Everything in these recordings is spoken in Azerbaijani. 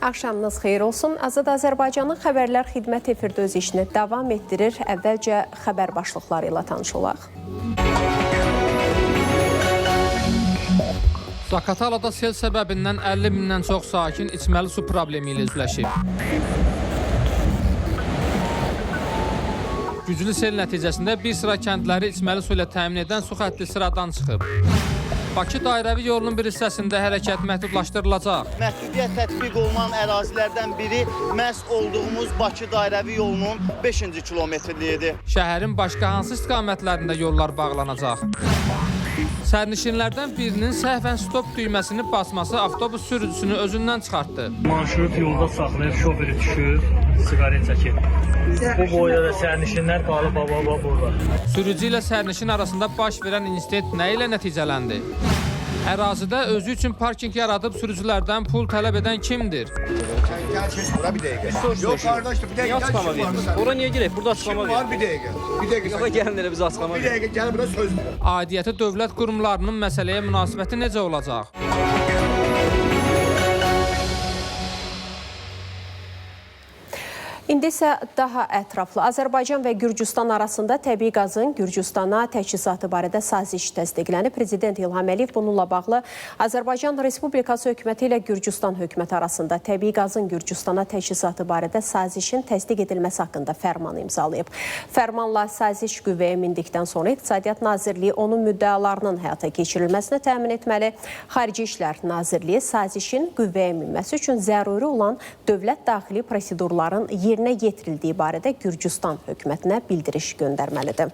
Axşamınız xeyir olsun. Azad Azərbaycanın xəbərlər xidmət efirdə öz işini davam etdirir. Əvvəlcə xəbər başlıqları ilə tanış olaq. Zaqatalada sel səbəbindən 50 mindən çox sakin içməli su problemi ilə üzləşib. Güclü sel nəticəsində bir sıra kəndləri içməli su ilə təmin edən su xətti sıradan çıxıb. Bakı dairəvi yolunun bir hissəsində hərəkət məhdudlaşdırılacaq. Məhdudiyyət tətbiq olunan ərazilərdən biri məhz olduğumuz Bakı dairəvi yolunun 5-ci kilometrliyidir. Şəhərin başqa hansı istiqamətlərində yollar bağlanacaq? Sərnişinlərdən birinin səhvən stop düyməsini basması avtobus sürücüsünü özündən çıxartdı. Marşrut yolda saxlayıb şoförü düşür, siqaret çəkir. Bu boyda da sərnişinlər qalıb baba burada. Sürücü ilə sərnişin arasında baş verən insident nə ilə nəticələndi? Ərazidə özü üçün parking yaradıb sürücülərdən pul tələb edən kimdir? Bura bir dəqiqə. Yok kardeş, bir dəqiqə. Açıqlama verin. Ora niyə girək? Burada açıqlama verin. Var bir dəqiqə. Bir dəqiqə. Yox, gəlin elə bizə açıqlama Bir verin. dəqiqə gəlin bura söz verin. Aidiyyəti dövlət qurumlarının məsələyə münasibəti necə olacaq? İndi isə daha ətraflı Azərbaycan və Gürcüstan arasında təbii qazın Gürcüstana təchizatı barədə saziş təsdiqlənib. Prezident İlham Əliyev bununla bağlı Azərbaycan Respublikası hökuməti ilə Gürcüstan hökuməti arasında təbii qazın Gürcüstana təchizatı barədə sazişin təsdiq edilməsi haqqında fərman imzalayıb. Fərmanla saziş qüvvəyə mindikdən sonra İqtisadiyyat Nazirliyi onun müddəalarının həyata keçirilməsini təmin etməli. Xarici İşlər Nazirliyi sazişin qüvvəyə minməsi üçün zəruri olan dövlət daxili prosedurların yerinə yetirildiyi barədə Gürcüstan hökumətinə bildiriş göndərməlidir.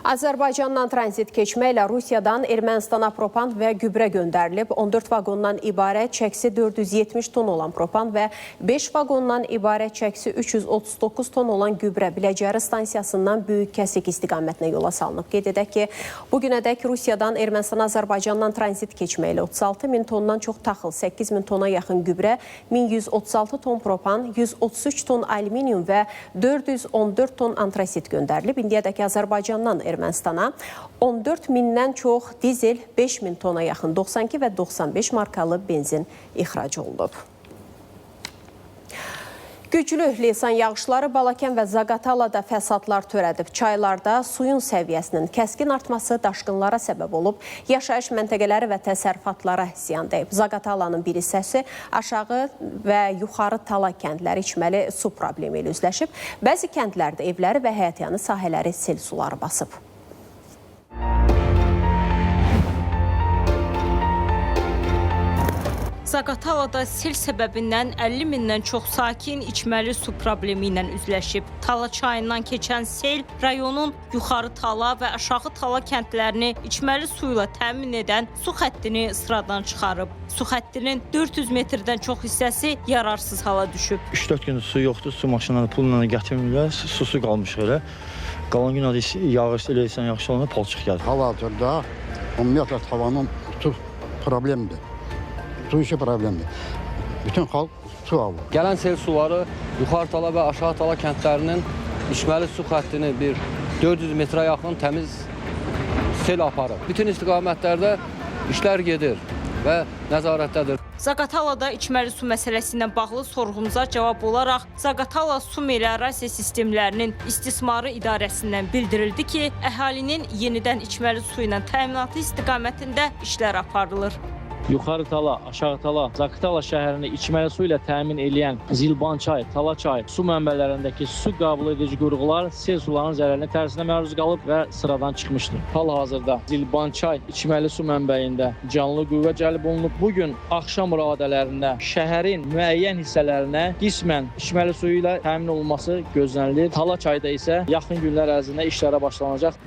Azərbaycandan tranzit keçməklə Rusiyadan Ermənistana propan və gübrə göndərilib. 14 vaqondan ibarət çəksi 470 ton olan propan və 5 vaqondan ibarət çəksi 339 ton olan gübrə Biləcəri stansiyasından böyük kəsik istiqamətinə yola salınıb. Qeyd edək ki, bugünədək Rusiyadan Ermənistana Azərbaycandan tranzit keçməklə 36 min tondan çox taxıl, 8 min tona yaxın gübrə, 1136 ton propan, 133 ton alüminium və 414 ton antrasit göndərilib. İndiyədək Azərbaycandan Ermənistana 14 mindən çox dizel, 5 min tona yaxın 92 və 95 markalı benzin ixrac olunub. Güclü leysan yağışları Balakən və Zaqatalada fəsadlar törədib. Çaylarda suyun səviyyəsinin kəskin artması daşqınlara səbəb olub. Yaşayış məntəqələri və təsərrüfatlara ziyan dəyib. Zaqatalanın bir hissəsi aşağı və yuxarı Tala kəndləri içməli su problemi ilə üzləşib. Bəzi kəndlərdə evləri və həyətyanı sahələri sel suları basıb. Zaqatalada sel səbəbindən 50 mindən çox sakin içməli su problemi ilə üzləşib. Tala çayından keçən sel rayonun yuxarı Tala və aşağı Tala kəndlərini içməli su ilə təmin edən su xəttini sıradan çıxarıb. Su xəttinin 400 metrdən çox hissəsi yararsız hala düşüb. 3-4 gündür su yoxdur, su maşınları pulla gətirmirlər, su qalmış elə. Qalan gün adı yağış, leysan yağış olanda palçıq gəlir. Hal-hazırda ümumiyyətlə tavanın su problemidir. Su işi problemdir. Bütün xalq su alır. Gələn sel suları yuxarı Tala və aşağı Tala kəndlərinin içməli su xəttini bir 400 metrə yaxın təmiz sel aparır. Bütün istiqamətlərdə işlər gedir və nəzarətdədir. Zaqatalada içməli su məsələsi ilə bağlı sorğumuza cavab olaraq Zaqatala su meliorasiya sistemlərinin istismarı idarəsindən bildirildi ki, əhalinin yenidən içməli su ilə təminatı istiqamətində işlər aparılır. Yuxarı Tala, aşağı Tala, Zaqatala şəhərini içməli su ilə təmin edən Zilban çay, Tala çay su mənbələrindəki su qəbul edici qurğular sel sularının zərərinə tərsinə məruz qalıb və sıradan çıxmışdır. Hal-hazırda Zilban çay içməli su mənbəyində canlı qüvvə cəlb olunub. Bugün axşam radələrində şəhərin müəyyən hissələrinə qismən içməli suyu ilə təmin olunması gözlənilir. Tala çayda isə yaxın günlər ərzində işlərə başlanacaq.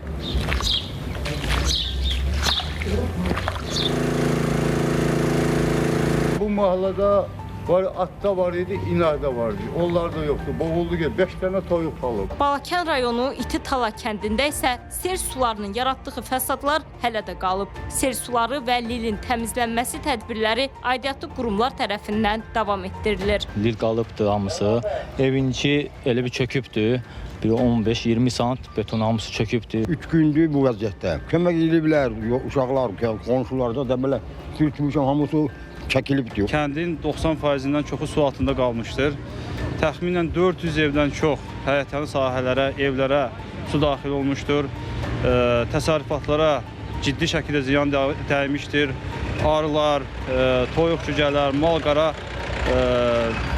Bu mahallada var, atda var idi, inarda vardı. Onlar da yoxdur. Boğuldu ki 5 dənə toyuq qalıb. Balakən rayonu İti Tala kəndində isə sel sularının yaratdığı fəsadlar hələ də qalıb. Sel suları və lilin təmizlənməsi tədbirləri aidiyyatlı qurumlar tərəfindən davam etdirilir. Lil qalıbdır hamısı. Evinki elə bir çökübdür. Bir 15-20 sant beton hamısı çökübdür. 3 gündür bu vəziyyətdə. Kömək ediblər uşaqlar, qonşular da belə sürtmüşəm hamısı çəkilib diyor. Kəndin 90%-dən çoxu su altında qalmışdır. Təxminən 400 evdən çox həyətyanı sahələrə, evlərə su daxil olmuşdur. Təsərrüfatlara ciddi şəkildə ziyan dəymişdir. Arılar, toyuq cücələr, mal-qara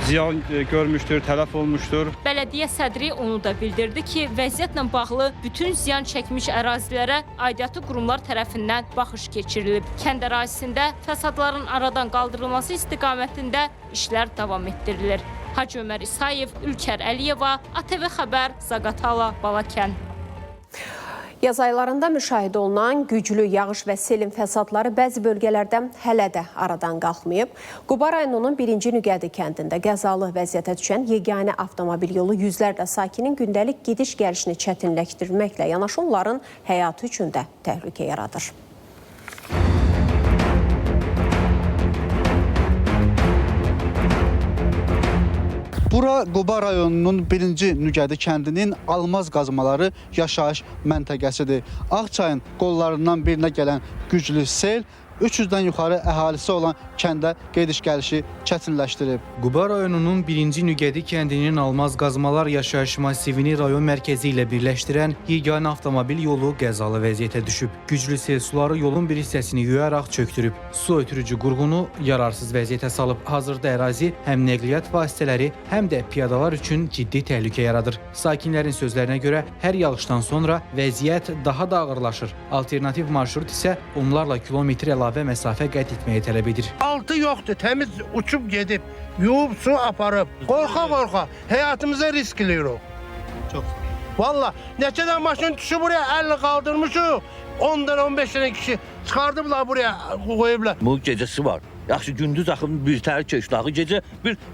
ziyan görmüşdür, tələf olmuşdur. Bələdiyyə sədri onu da bildirdi ki, vəziyyətlə bağlı bütün ziyan çəkmiş ərazilərə aidiyyatı qurumlar tərəfindən baxış keçirilib. Kənd ərazisində fəsadların aradan qaldırılması istiqamətində işlər davam etdirilir. Hacı Ömər İsayev, Ülkər Əliyeva, ATV Xəbər, Zaqatala, Balakən. Yaz aylarında müşahidə olunan güclü yağış və selin fəsadları bəzi bölgələrdə hələ də aradan qalxmayıb. Quba rayonunun 1-ci Nüqədi kəndində qəzalı vəziyyətə düşən yeganə avtomobil yolu yüzlərlə sakinin gündəlik gidiş-gəlişini çətinləşdirməklə yanaşı onların həyatı üçün də təhlükə yaradır. Bura Quba rayonunun 1-ci Nüqədi kəndinin almaz qazmaları yaşayış məntəqəsidir. Ağçayın qollarından birinə gələn güclü sel 300-dən yuxarı əhalisi olan kəndə gediş-gəlişi çətinləşdirib. Quba rayonunun 1-ci Nüqədi kəndinin almaz qazmalar yaşayış massivini rayon mərkəzi ilə birləşdirən yeganə avtomobil yolu qəzalı vəziyyətə düşüb. Güclü sel suları yolun bir hissəsini yuyaraq çöktürüb. Su ötürücü qurğunu yararsız vəziyyətə salıb. Hazırda ərazi həm nəqliyyat vasitələri, həm də piyadalar üçün ciddi təhlükə yaradır. Sakinlərin sözlərinə görə hər yağışdan sonra vəziyyət daha da ağırlaşır. Alternativ marşrut isə onlarla kilometr əlavə məsafə qət etməyi tələb edir. Altı yoxdur, təmiz uçub gedib, yuyub su aparıb. Qorxa-qorxa həyatımıza risk eləyirik. Çox. Valla, neçədən maşın düşüb buraya 50 qaldırmışıq, 10-dan 15 dənə kişi çıxardıblar buraya, qoyublar. Bu gecəsi var. Yaxşı, gündüz axı bir tərk keçdi. Axı gecə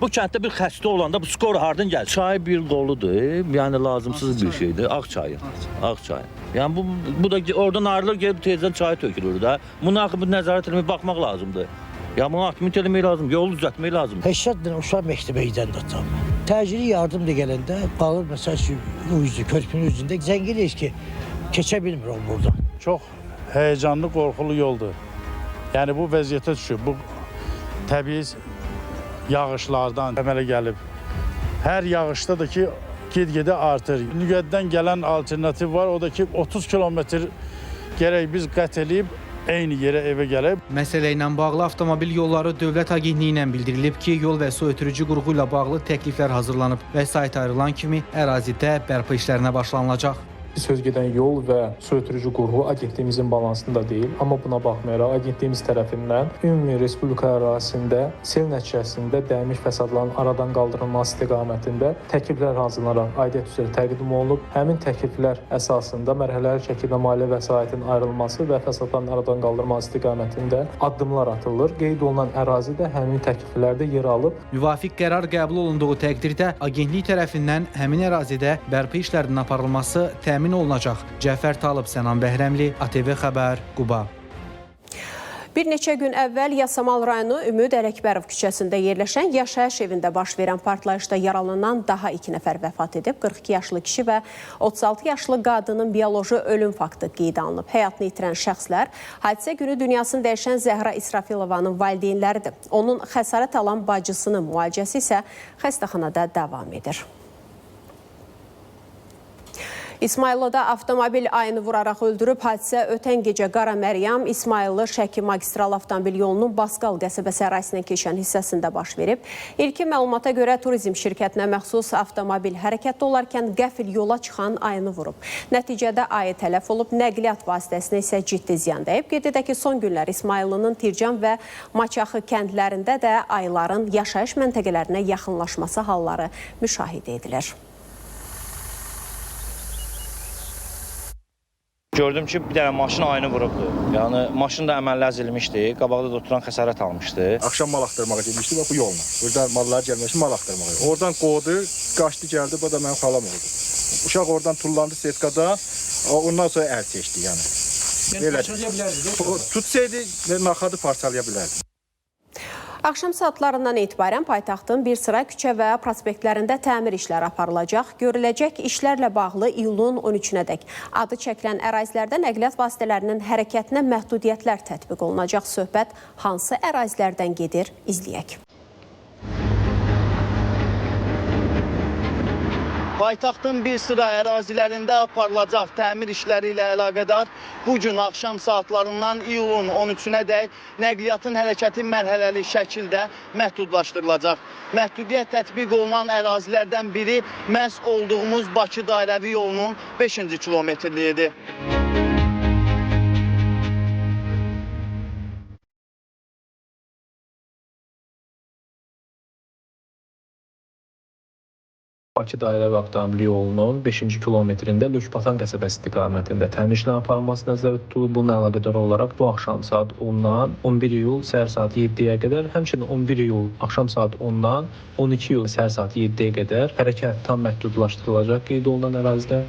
bu kənddə bir xəstə olanda bu skor hardan gəlir? Çay bir qoludur, yəni lazımsız bir şeydir. Ağçayın. Ağçayın. Yəni bu da oradan ayrılır, gəlib tezdən çay tökülür də. Buna axı bu nəzarət etməyə baxmaq lazımdır. Ya bunu aktivit eləmək lazım, yolu düzəltmək lazım. 80 dənə uşaq məktəbə gidən də. Təcili yardım da gələndə qalır məsələn körpünün üzündə zəng eləyir ki, keçə bilmir o buradan. Çox həyəcanlı, qorxulu yoldur. Yəni bu vəziyyətə düşüb, bu təbii yağışlardan əmələ gəlib. Hər yağışda da ki, get-gedə artır. Nüqəddən gələn alternativ var, o da ki 30 kilometr gərək biz qət edib eyni yerə evə gəlib. Məsələ ilə bağlı Avtomobil Yolları Dövlət Agentliyi ilə bildirilib ki, yol və su ötürücü qurğu ilə bağlı təkliflər hazırlanıb. Vəsait ayrılan kimi ərazidə bərpa işlərinə başlanılacaq. Sözgedən yol və su ötürücü qurğu agentliyimizin balansında deyil, amma buna baxmayaraq agentliyimiz tərəfindən ümumi respublika ərazisində sel nəticəsində dəymiş fəsadların aradan qaldırılması istiqamətində təkliflər hazırlanaraq aidiyyət üzrə təqdim olunub. Həmin təkliflər əsasında mərhələli şəkildə maliyyə vəsaitin ayrılması və fəsadların aradan qaldırılması istiqamətində addımlar atılır. Qeyd olunan ərazidə həmin təkliflərdə yer alıb. Müvafiq qərar qəbul olunduğu təqdirdə agentlik tərəfindən həmin ərazidə bərpa işlərinin aparılması təmin olunacaq. Cəfər Talib, Sənan Bəhrəmli, ATV Xəbər, Quba. Bir neçə gün əvvəl Yasamal rayonu Ümid Ələkbərov küçəsində yerləşən yaşayış evində baş verən partlayışda yaralanan daha 2 nəfər vəfat edib. 42 yaşlı kişi və 36 yaşlı qadının bioloji ölüm faktı qeydə alınıb. Həyatını itirən şəxslər hadisə günü dünyasını dəyişən Zəhra İsrafilovanın valideynləridir. Onun xəsarət alan bacısının müalicəsi isə xəstəxanada davam edir. İsmayıllıda avtomobil ayını vuraraq öldürüb. Hadisə ötən gecə Qara Məryəm, İsmayıllı Şəki magistral avtomobil yolunun Baskal qəsəbəsi ərazisindən keçən hissəsində baş verib. İlkin məlumata görə turizm şirkətinə məxsus avtomobil hərəkətdə olarkən qəfil yola çıxan ayını vurub. Nəticədə ayı tələf olub, nəqliyyat vasitəsinə isə ciddi ziyan dəyib. Qeyd edək ki, son günlər İsmayıllının Tircan və Maçaxı kəndlərində də ayıların yaşayış məntəqələrinə yaxınlaşması halları müşahidə edilir. Gördüm ki, bir dənə maşın ayını vurubdur. Yəni, maşın da əməlli əzilmişdi, qabaqda da oturan xəsarət almışdı. Axşam mal axtarmağa getmişdi və bu yolla. Burada mallar gəlməsi mal axtarmağa. Oradan qovdu, qaçdı, gəldi, bu da mənim xalam oldu. Uşaq oradan tullandı setkada, ondan sonra əl çəkdi, yəni. Belə. Tutsaydı, narxadı parçalaya bilərdi. Axşam saatlarından etibarən paytaxtın bir sıra küçə və prospektlərində təmir işləri aparılacaq. Görüləcək işlərlə bağlı iyulun 13-nədək adı çəkilən ərazilərdə nəqliyyat vasitələrinin hərəkətinə məhdudiyyətlər tətbiq olunacaq. Söhbət hansı ərazilərdən gedir, izləyək. Paytaxtın bir sıra ərazilərində aparılacaq təmir işləri ilə əlaqədar bu gün axşam saatlarından iyulun 13-nədək nəqliyyatın hərəkəti mərhələli şəkildə məhdudlaşdırılacaq. Məhdudiyyət tətbiq olunan ərazilərdən biri məhz olduğumuz Bakı dairəvi yolunun 5-ci kilometrliyidir. Bakı dairəvi avtomobil yolunun 5-ci kilometrində Lökbatan qəsəbəsi istiqamətində təmir işlərinin aparılması nəzərdə tutulub. Bununla əlaqədar olaraq bu axşam saat 10-dan 11 iyul səhər saat 7-yə qədər, həmçinin 11 iyul axşam saat 10-dan 12 iyul səhər saat 7-yə qədər hərəkət tam məhdudlaşdırılacaq qeyd olunan ərazidə.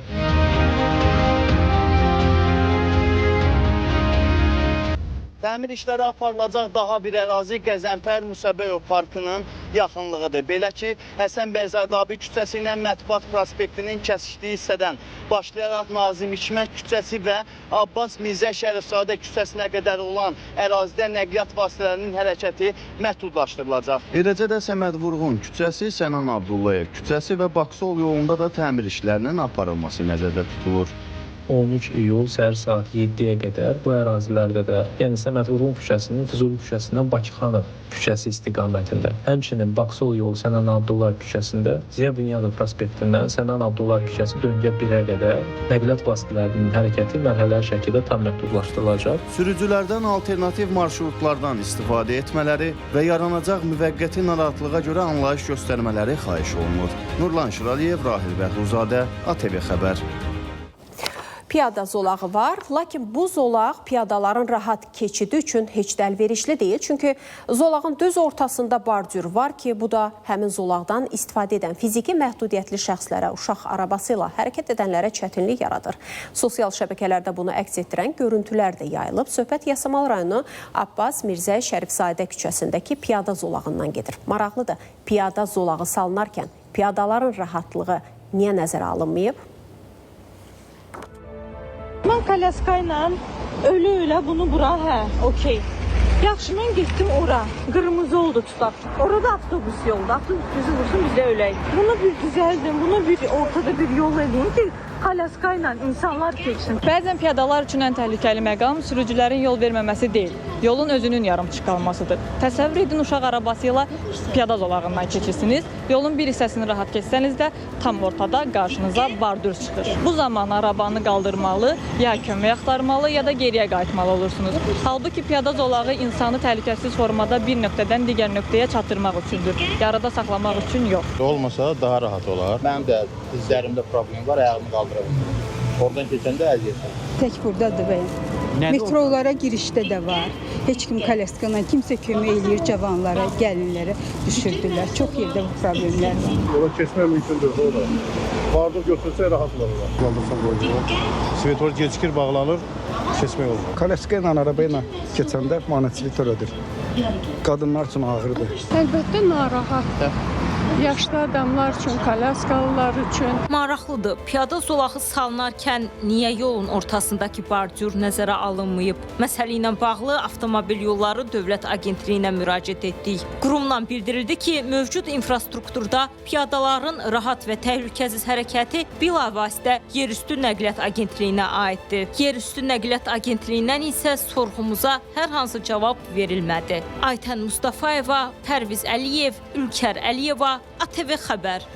Təmir işləri aparılacaq daha bir ərazi Qəzənfər Musabəyov parkının yaxınlığıdır. Belə ki, Həsən bəy Zərdabi küçəsi ilə Mətbuat prospektinin kəsişdiyi hissədən başlayaraq Nazim Hikmət küçəsi və Abbas Mirzə Şərifzadə küçəsinə qədər olan ərazidə nəqliyyat vasitələrinin hərəkəti məhdudlaşdırılacaq. Eləcə də Səməd Vurğun küçəsi, Sənan Abdullayev küçəsi və Baksol yolunda da təmir işlərinin aparılması nəzərdə tutulur. 13 iyul səhər saat 7-yə qədər bu ərazilərdə də, yəni Səməd Vurğun küçəsinin Füzuli küçəsindən Bakıxanov küçəsi istiqamətində, həmçinin Baksol yolu Sənan Abdullayev küçəsində Ziya Bünyadov prospektindən Sənan Abdullayev küçəsi döngə 1-ə qədər nəqliyyat vasitələrinin hərəkəti mərhələli şəkildə tam məhdudlaşdırılacaq. Sürücülərdən alternativ marşrutlardan istifadə etmələri və yaranacaq müvəqqəti narahatlığa görə anlayış göstərmələri xahiş olunur. Nurlan Şiraliyev, Rahil Bəhruzədə, ATV Xəbər. Piyada zolağı var, lakin bu zolaq piyadaların rahat keçidi üçün heç də əlverişli deyil. Çünki zolağın düz ortasında bardür var ki, bu da həmin zolaqdan istifadə edən fiziki məhdudiyyətli şəxslərə, uşaq arabası ilə hərəkət edənlərə çətinlik yaradır. Sosial şəbəkələrdə bunu əks etdirən görüntülər də yayılıb. Söhbət Yasamal rayonu Abbas Mirzə Şərifzadə küçəsindəki piyada zolağından gedir. Maraqlıdır, piyada zolağı salınarkən piyadaların rahatlığı niyə nəzərə alınmayıb? Mən kalyaska ilə ölə bunu bura, okey. Yaxşı, mən getdim ora. Qırmızı oldu tutaq. Orada avtobus yolda. Avtobus bizi vursun, biz də öləyik. Bunu bir düzəldin, bunu bir ortada bir yol edin ki, kalyaska ilə insanlar keçsin. Bəzən piyadalar üçün ən təhlükəli məqam sürücülərin yol verməməsi deyil, yolun özünün yarımçıq qalmasıdır. Təsəvvür edin, uşaq arabası ilə piyada zolağından keçirsiniz. Yolun bir hissəsini rahat keçsəniz də tam ortada qarşınıza bardür çıxır. Bu zaman arabanı qaldırmalı, ya kömək axtarmalı, ya da geriyə qayıtmalı olursunuz. Halbuki piyada zolağı insanı təhlükəsiz formada bir nöqtədən digər nöqtəyə çatdırmaq üçündür. Yarıda saxlamaq üçün yox. Olmasa daha rahat olar. Mənim də dizlərimdə problem var, ayağımı qaldıra bilmirəm. Oradan keçəndə əziyyət. Tək buradadır bəy. Metrolara girişdə də var. Heç kim kalyaskana, kimsə kömək eləyir cavanlara, gəlinlərə düşürdülər. Çox yerdə bu problemlər var. Yola keçmək mümkündür orada. Vardır götürsə rahat olar. Qaldırsan qoyulur. Svetor gecikir, bağlanır, keçmək olur. Kalyaska ilə araba ilə keçəndə maneçilik törədir. Qadınlar üçün ağırdır. Əlbəttə narahatdır. Yaşlı adamlar üçün, kalyaskalılar üçün. Maraqlıdır, piyada zolağı salınarkən niyə yolun ortasındakı bardür nəzərə alınmayıb? Məsələ ilə bağlı Avtomobil Yolları Dövlət Agentliyinə müraciət etdik. Qurumdan bildirildi ki, mövcud infrastrukturda piyadaların rahat və təhlükəsiz hərəkəti bilavasitə Yerüstü Nəqliyyat Agentliyinə aiddir. Yerüstü Nəqliyyat Agentliyindən isə sorğumuza hər hansı cavab verilmədi. Aytən Mustafayeva, Pərviz Əliyev, Ülkər Əliyeva, ATV Xəbər.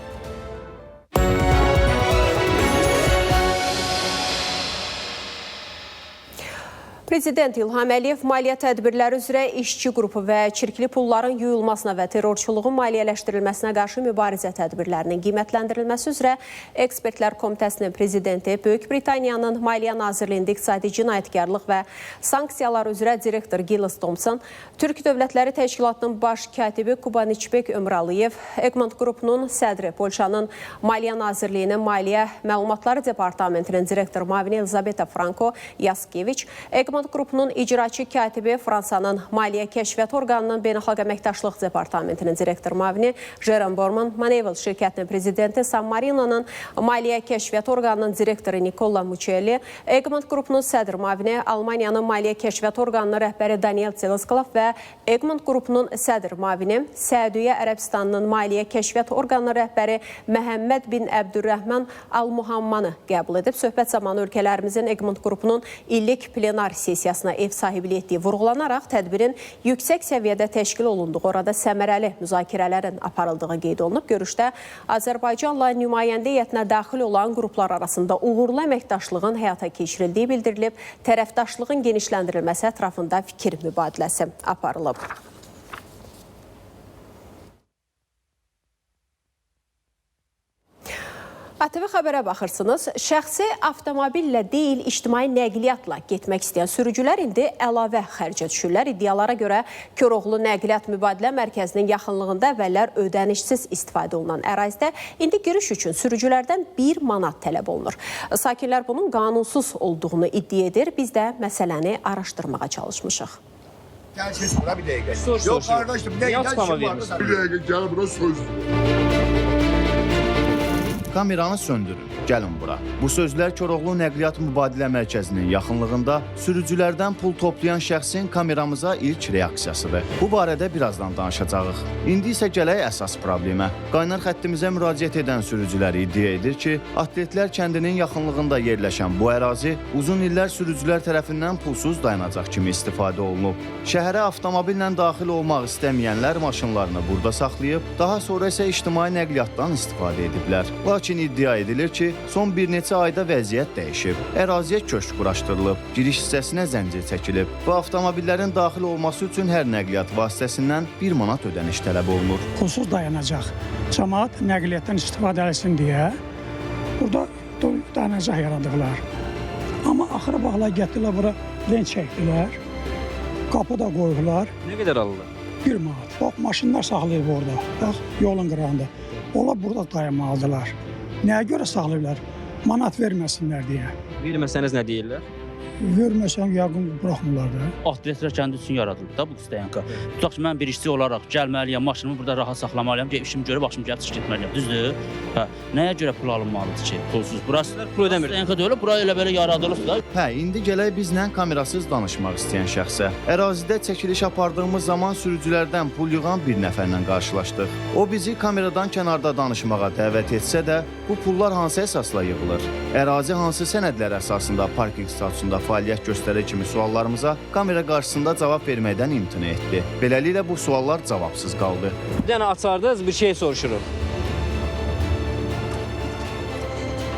Prezident İlham Əliyev maliyyə tədbirləri üzrə işçi qrupu və çirkli pulların yuyulmasına və terrorçuluğun maliyyələşdirilməsinə qarşı mübarizə tədbirlərinin qiymətləndirilməsi üzrə Ekspertlər Komitəsinin prezidenti, Böyük Britaniyanın Maliyyə Nazirliyində İqtisadi Cinayətkarlıq və Sanksiyalar üzrə direktor Giles Thompson, Türk Dövlətləri Təşkilatının baş katibi Kubaniçbek Ömralıyev, Egmont qrupunun sədri, Polşanın Maliyyə Nazirliyinin Maliyyə Məlumatları Departamentinin direktor Mavini Elizabeta Franco Yaskeviç, Egmont Egmont qrupunun icraçı katibi Fransanın Maliyyə Kəşfiyyat Orqanının Beynəlxalq Əməkdaşlıq Departamentinin direktor müavini Jerome Borman, Maneval şirkətinin prezidenti San Marino'nun Maliyyə Kəşfiyyat Orqanının direktoru Nikola Muçelli, Egmont qrupunun sədr müavini Almaniyanın Maliyyə Kəşfiyyat Orqanının rəhbəri Daniel Telesklav və Egmont qrupunun sədr müavini Səudiyyə Ərəbistanının Maliyyə Kəşfiyyat Orqanının rəhbəri Məhəmməd bin Əbdürrəhman Al-Muhammanı qəbul edib. Söhbət zamanı ölkələrimizin Egmont qrupunun illik plenar sessiyasına ev sahibliyi etdiyi vurğulanaraq tədbirin yüksək səviyyədə təşkil olunduğu, orada səmərəli müzakirələrin aparıldığı qeyd olunub. Görüşdə Azərbaycanla nümayəndə heyətinə daxil olan qruplar arasında uğurlu əməkdaşlığın həyata keçirildiyi bildirilib, tərəfdaşlığın genişləndirilməsi ətrafında fikir mübadiləsi aparılıb. ATV xəbərə baxırsınız. Şəxsi avtomobillə deyil, ictimai nəqliyyatla getmək istəyən sürücülər indi əlavə xərcə düşürlər. İddialara görə Koroğlu Nəqliyyat Mübadilə Mərkəzinin yaxınlığında əvvəllər ödənişsiz istifadə olunan ərazidə indi giriş üçün sürücülərdən 1 manat tələb olunur. Sakinlər bunun qanunsuz olduğunu iddia edir. Biz də məsələni araşdırmağa çalışmışıq. Gəl siz bura bir dəqiqə. Yox, qardaşım, bir dəqiqə. Bir dəqiqə, gəl bura sözdür. Kameranı söndürün, gəlin bura. Bu sözlər Koroğlu Nəqliyyat Mübadilə Mərkəzinin yaxınlığında sürücülərdən pul toplayan şəxsin kameramıza ilk reaksiyasıdır. Bu barədə birazdan danışacağıq. İndi isə gələk əsas problemə. Qaynar xəttimizə müraciət edən sürücülər iddia edir ki, Atletlər kəndinin yaxınlığında yerləşən bu ərazi uzun illər sürücülər tərəfindən pulsuz dayanacaq kimi istifadə olunub. Şəhərə avtomobillə daxil olmaq istəməyənlər maşınlarını burada saxlayıb, daha sonra isə ictimai nəqliyyatdan istifadə ediblər. Lakin iddia edilir ki, son bir neçə ayda vəziyyət dəyişib. Əraziyə köşk quraşdırılıb, giriş hissəsinə zəncir çəkilib və avtomobillərin daxil olması üçün hər nəqliyyat vasitəsindən 1 manat ödəniş tələb olunur. Pulsuz dayanacaq. Cəmaət nəqliyyatdan istifadə etsin deyə burada dayanacaq yaradıblar. Amma axıra baxlar gətirdilər bura lent çəkdilər, qapı da qoydular. Nə qədər alırlar? 1 manat. Bax, maşınlar saxlayıb orada, bax, yolun qırağında. Onlar burada dayanmalıdırlar. Nəyə görə saxlayırlar? Manat verməsinlər deyə. Verməsəniz nə deyirlər? Verməsən yəqin buraxmırlar da. Atletlər kəndi üçün yaradılıb da bu stoyanka. Tutaq ki, mən bir işçi olaraq gəlməliyəm, maşınımı burada rahat saxlamalıyam, işim görüb, başım gəlib çıxıb getməliyəm, düzdür? Hə, nəyə görə pul alınmalıdır ki, pulsuz? Burası pul ödəmir. Stoyanka deyil, bura elə belə yaradılıb da. Hə, indi gələk bizlə kamerasız danışmaq istəyən şəxsə. Ərazidə çəkiliş apardığımız zaman sürücülərdən pul yığan bir nəfərlə qarşılaşdıq. O bizi kameradan kənarda danışmağa dəvət etsə də, bu pullar hansı əsasla yığılır? Ərazi hansı sənədlər əsasında parking statusunda fəaliyyət göstərir kimi suallarımıza kamera qarşısında cavab verməkdən imtina etdi. Beləliklə bu suallar cavabsız qaldı. Bir dənə açardınız, bir şey soruşuruq.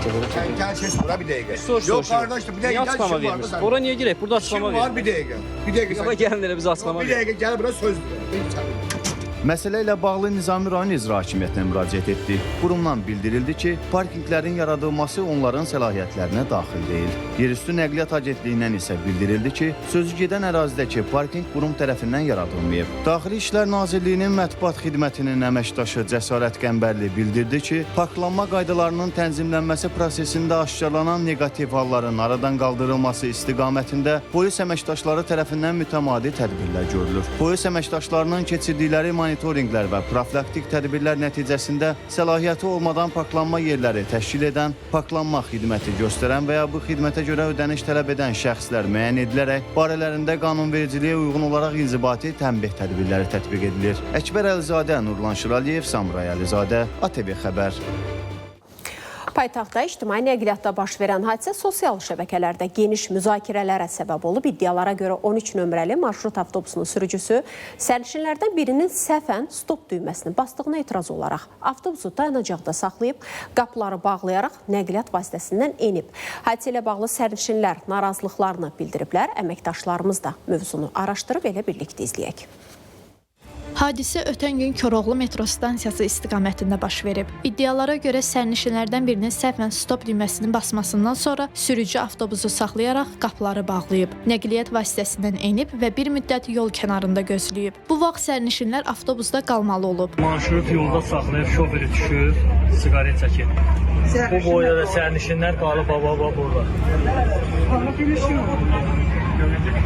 Gəl siz bura bir dəqiqə. Yox, qardaşım, bir dəqiqə, gəl işim var. Ora niyə girək? Burada açıqlama verin. İşim var, bir dəqiqə. Bir dəqiqə. Yox, gəlin elə biz açıqlama verin. Bir dəqiqə, gəl bura sözdür. Məsələ ilə bağlı Nizami rayon icra hakimiyyətinə müraciət etdi. Qurumdan bildirildi ki, parkinqlərin yaradılması onların səlahiyyətlərinə daxil deyil. Yerüstü Nəqliyyat Agentliyindən isə bildirildi ki, sözü gedən ərazidəki parkinq qurum tərəfindən yaradılmayıb. Daxili İşlər Nazirliyinin mətbuat xidmətinin əməkdaşı Cəsarət Qəmbərli bildirdi ki, parklanma qaydalarının tənzimlənməsi prosesində aşkarlanan neqativ halların aradan qaldırılması istiqamətində polis əməkdaşları tərəfindən mütəmadi tədbirlər görülür. Polis əməkdaşlarının keçirdikləri monitorinqlər və profilaktik tədbirlər nəticəsində səlahiyyəti olmadan parklanma yerləri təşkil edən, parklanma xidməti göstərən və ya bu xidmətə görə ödəniş tələb edən şəxslər müəyyən edilərək barələrində qanunvericiliyə uyğun olaraq inzibati tənbih tədbirləri tətbiq edilir. Əkbər Əlizadə, Nurlan Şiraliyev, Samray Əlizadə, ATV Xəbər. Paytaxtda ictimai nəqliyyatda baş verən hadisə sosial şəbəkələrdə geniş müzakirələrə səbəb olub. İddialara görə 13 nömrəli marşrut avtobusunun sürücüsü sərnişinlərdən birinin səhvən stop düyməsini basdığına etiraz olaraq avtobusu dayanacaqda saxlayıb, qapıları bağlayaraq nəqliyyat vasitəsindən enib. Hadisə ilə bağlı sərnişinlər narazılıqlarını bildiriblər. Əməkdaşlarımız da mövzunu araşdırıb elə birlikdə izləyək. Hadisə ötən gün Koroğlu metro stansiyası istiqamətində baş verib. İddialara görə sərnişinlərdən birinin səhvən stop düyməsinin basmasından sonra sürücü avtobusu saxlayaraq qapıları bağlayıb. Nəqliyyat vasitəsindən enib və bir müddət yol kənarında gözləyib. Bu vaxt sərnişinlər avtobusda qalmalı olub. Marşrut yolda saxlayıb şoförü düşür, siqaret çəkir. Bu boyda da sərnişinlər qalıb baba burada.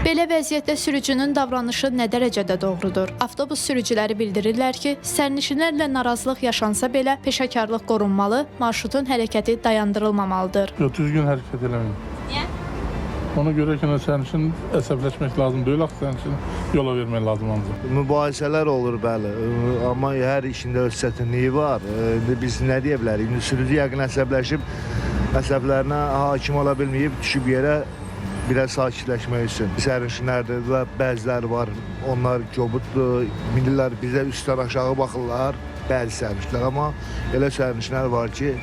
Belə vəziyyətdə sürücünün davranışı nə dərəcədə doğrudur? Avtobus sürücüləri bildirirlər ki, sərnişinlərlə narazılıq yaşansa belə peşəkarlıq qorunmalı, marşrutun hərəkəti dayandırılmamalıdır. Düzgün hərəkət eləməyin. Niyə? Ona görə ki, sərnişin əsəbləşmək lazım deyil, sərnişin yola vermək lazım ancaq. Mübahisələr olur, bəli, amma hər işində öz çətinliyi var. Biz nə deyə bilərik? Sürücü yəqin əsəblərinə hakim ola bilməyib, düşüb yerə biraz sakitləşmək üçün. Sərnişinlərdir və bəziləri var, onlar kobuddur, minirlər bizə üstdən aşağı baxırlar, bəzi sərnişinlər, amma elə sərnişinlər var ki,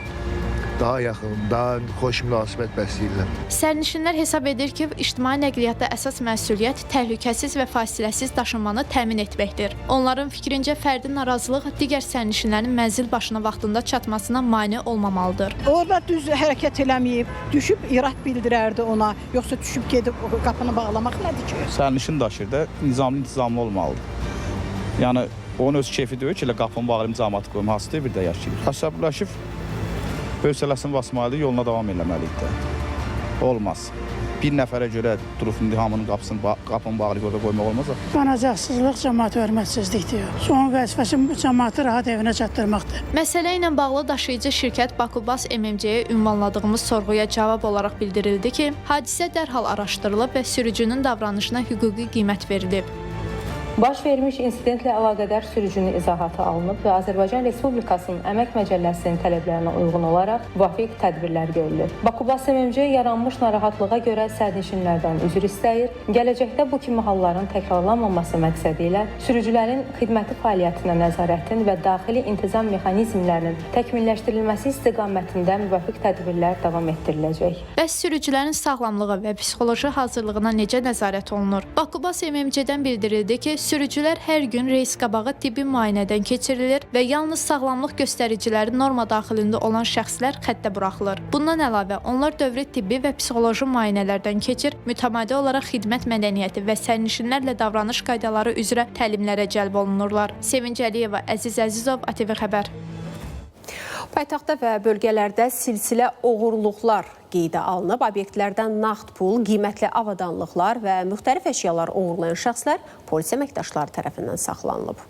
daha yaxın, daha xoş münasibət bəsləyirlər. Sərnişinlər hesab edir ki, ictimai nəqliyyatda əsas məsuliyyət təhlükəsiz və fasiləsiz daşınmanı təmin etməkdir. Onların fikrincə fərdi narazılıq digər sərnişinlərin mənzil başına vaxtında çatmasına mane olmamalıdır. Orada düz hərəkət eləməyib, düşüb irad bildirərdi ona, yoxsa düşüb gedib qapını bağlamaq nədir ki? Sərnişin daşıyır da intizamlı olmalıdır. Yəni onun öz keyfi deyil ki, elə qapını bağlayıb cəmaatı qoyum, hastayı bir də yaşayır. Əsəbləşib hövsələsini basmalıdır, yoluna davam eləməlidir. Olmaz. Bir nəfərə görə durub hamının qapını bağlayıb orada qoymaq olmaz. Qanacaqsızlıq cəmaat hörmətsizlikdir. Son vəzifəsi cəmaatı rahat evinə çatdırmaqdır. Məsələ ilə bağlı daşıyıcı şirkət Bakubas MMC-yə ünvanladığımız sorğuya cavab olaraq bildirildi ki, hadisə dərhal araşdırılıb və sürücünün davranışına hüquqi qiymət verilib. Baş vermiş insidentlə əlaqədar sürücünün izahatı alınıb və Azərbaycan Respublikasının Əmək Məcəlləsinin tələblərinə uyğun olaraq müvafiq tədbirlər görülür. Bakubas MMC yaranmış narahatlığa görə sərnişinlərdən üzr istəyir. Gələcəkdə bu kimi halların təkrarlanmaması məqsədi ilə sürücülərin xidməti fəaliyyətinə nəzarətin və daxili intizam mexanizmlərinin təkmilləşdirilməsi istiqamətində müvafiq tədbirlər davam etdiriləcək. Bəs sürücülərin sağlamlığı və psixoloji hazırlığına necə nəzarət olunur? Bakubas MMC-dən bildirildi ki, sürücülər hər gün reys qabağı tibbi müayinədən keçirilir və yalnız sağlamlıq göstəriciləri norma daxilində olan şəxslər xəttə buraxılır. Bundan əlavə, onlar dövri tibbi və psixoloji müayinələrdən keçir, mütəmadi olaraq xidmət mədəniyyəti və sərnişinlərlə davranış qaydaları üzrə təlimlərə cəlb olunurlar. Sevinc Əliyeva, Əziz Əzizov, ATV Xəbər. Paytaxtda və bölgələrdə silsilə oğurluqlar qeydə alınıb. Obyektlərdən nağd pul, qiymətli avadanlıqlar və müxtəlif əşyalar oğurlayan şəxslər polis əməkdaşları tərəfindən saxlanılıb.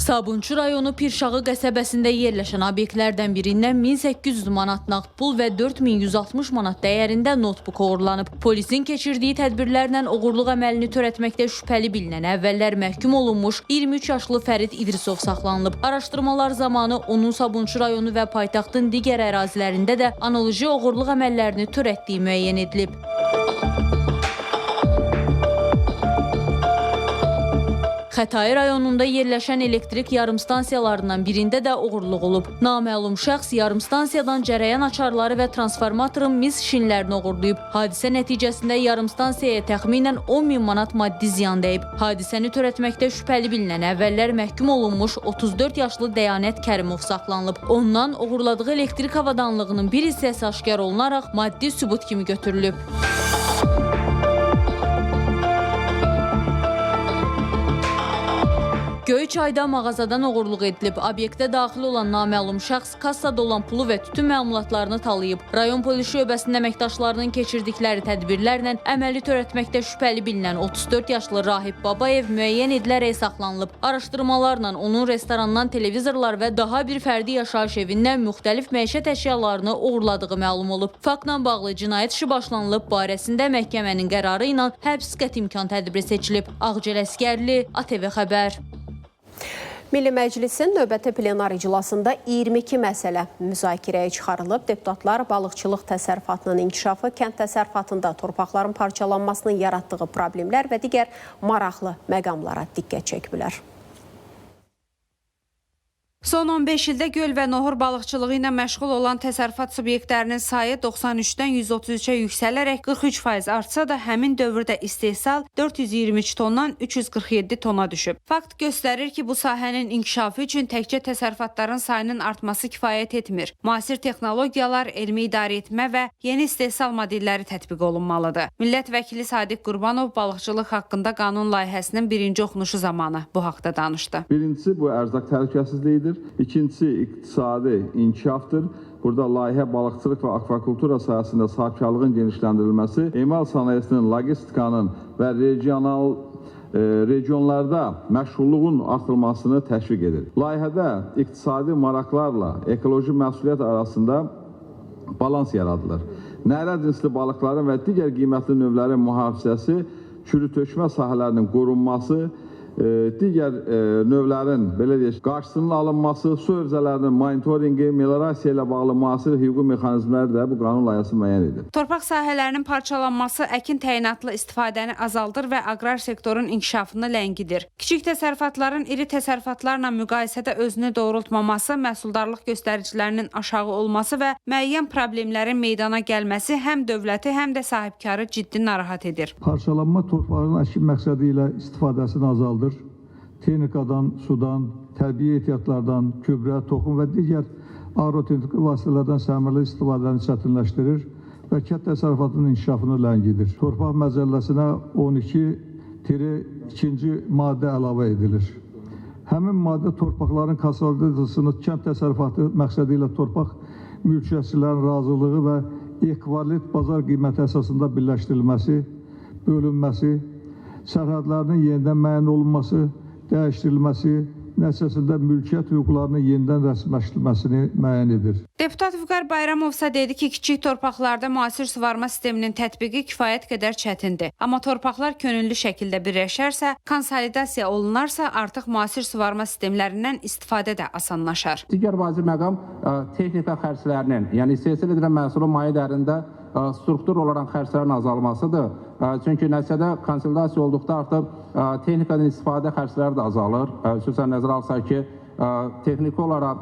Sabunçu rayonu Pirşağı qəsəbəsində yerləşən obyektlərdən birindən 1800 manat nağd pul və 4160 manat dəyərində notebook oğurlanıb. Polisin keçirdiyi tədbirlərlə oğurluq əməlini törətməkdə şübhəli bilinən əvvəllər məhkum olunmuş 23 yaşlı Fərid İdrisov saxlanılıb. Araşdırmalar zamanı onun Sabunçu rayonu və paytaxtın digər ərazilərində də analoji oğurluq əməllərini törətdiyi müəyyən edilib. Xətai rayonunda yerləşən elektrik yarımstansiyalarından birində də oğurluq olub. Naməlum şəxs yarımstansiyadan cərəyan açarları və transformatorun mis şinlərini oğurlayıb. Hadisə nəticəsində yarımstansiyaya təxminən 10.000 manat maddi ziyan dəyib. Hadisəni törətməkdə şübhəli bilinən əvvəllər məhkum olunmuş 34 yaşlı Dəyanət Kərimov saxlanılıb. Ondan oğurladığı elektrik avadanlığının bir hissəsi aşkar olunaraq maddi sübut kimi götürülüb. Göyçayda mağazadan oğurluq edilib. Obyektə daxil olan naməlum şəxs kassada olan pulu və tütün məlumatlarını talayıb. Rayon polis şöbəsinin əməkdaşlarının keçirdikləri tədbirlərlə əməli törətməkdə şübhəli bilinən 34 yaşlı Rahib Babayev müəyyən edilərək saxlanılıb. Araşdırmalarla onun restorandan televizorlar və daha bir fərdi yaşayış evindən müxtəlif məişət əşyalarını oğurladığı məlum olub. Faktla bağlı cinayət işi başlanılıb, barəsində məhkəmənin qərarı ilə həbs qəti imkan tədbiri seçilib. Ağcəl Əsgərli, ATV Xəbər. Milli Məclisin növbəti plenar iclasında 22 məsələ müzakirəyə çıxarılıb. Deputatlar balıqçılıq təsərrüfatının inkişafı, kənd təsərrüfatında torpaqların parçalanmasının yaratdığı problemlər və digər maraqlı məqamlara diqqət çəkiblər. Son 15 ildə göl və nohur balıqçılığı ilə məşğul olan təsərrüfat subyektlərinin sayı 93-dən 133-ə yüksələrək 43% artsa da həmin dövrdə istehsal 423 tondan 347 tona düşüb. Fakt göstərir ki, bu sahənin inkişafı üçün təkcə təsərrüfatların sayının artması kifayət etmir. Müasir texnologiyalar, elmi idarəetmə və yeni istehsal modelləri tətbiq olunmalıdır. Millət vəkili Sadiq Qurbanov balıqçılıq haqqında qanun layihəsinin birinci oxunuşu zamanı bu haqda danışdı. Birincisi bu ərzaq təhlükəsizliyidir. İkincisi iqtisadi inkişafdır Burada layihə balıqçılıq və akvakultura sahəsində sahibkarlığın genişləndirilməsi, emal sənayesinin, logistikanın və regionlarda məşğulluğun artırılmasını təşviq edir. Layihədə iqtisadi maraqlarla ekoloji məsuliyyət arasında balans yaradılır. Nərə cinsli balıqların və digər qiymətli növlərin mühafizəsi, çürütökmə sahələrinin qorunması, digər növlərin belə deyək, qarşısının alınması, su hövzələrinin monitorinqi, meliorasiya ilə bağlı müasir hüquqi mexanizmləri də bu qanun layihəsi müəyyən edir. Torpaq sahələrinin parçalanması əkin təyinatlı istifadəni azaldır və aqrar sektorun inkişafını ləngidir. Kiçik təsərrüfatların iri təsərrüfatlarla müqayisədə özünü doğrultmaması, məhsuldarlıq göstəricilərinin aşağı olması və müəyyən problemlərin meydana gəlməsi həm dövləti, həm də sahibkarı ciddi narahat edir. Parçalanma torpağın əkin məqsədi ilə istifadəsini azaldır. Texnikadan, sudan, təbii ehtiyatlardan, gübrə, toxum və digər agrotexniki vasitələrdən səmərəli istifadəni çətinləşdirir və kənd təsərrüfatının inkişafını ləngidir. Torpaq məcəlləsinə 12-2-ci maddə əlavə edilir. Həmin maddə torpaqların konsolidasiyasını kənd təsərrüfatı məqsədi ilə torpaq mülkiyyətçilərin razılığı və ekvivalent bazar qiyməti əsasında birləşdirilməsi, bölünməsi, sərhədlərinin yenidən müəyyən olunması, dəyişdirilməsi, nəticəsində mülkiyyət hüquqlarının yenidən rəsmiləşdirilməsini müəyyən edir. Deputat Vüqar Bayramovsa dedi ki, kiçik torpaqlarda müasir suvarma sisteminin tətbiqi kifayət qədər çətindir. Amma torpaqlar könüllü şəkildə birləşərsə, konsolidasiya olunarsa, artıq müasir suvarma sistemlərindən istifadə də asanlaşar. Digər vacib məqam texnika xərclərinin, yəni istehsal edilən məhsulun maye dərində struktur olaraq xərclərin azalmasıdır. Çünki nəticədə konsolidasiya olduqda artıq texnikadan istifadə xərcləri də azalır. Xüsusən nəzərə alsaq ki, texniki olaraq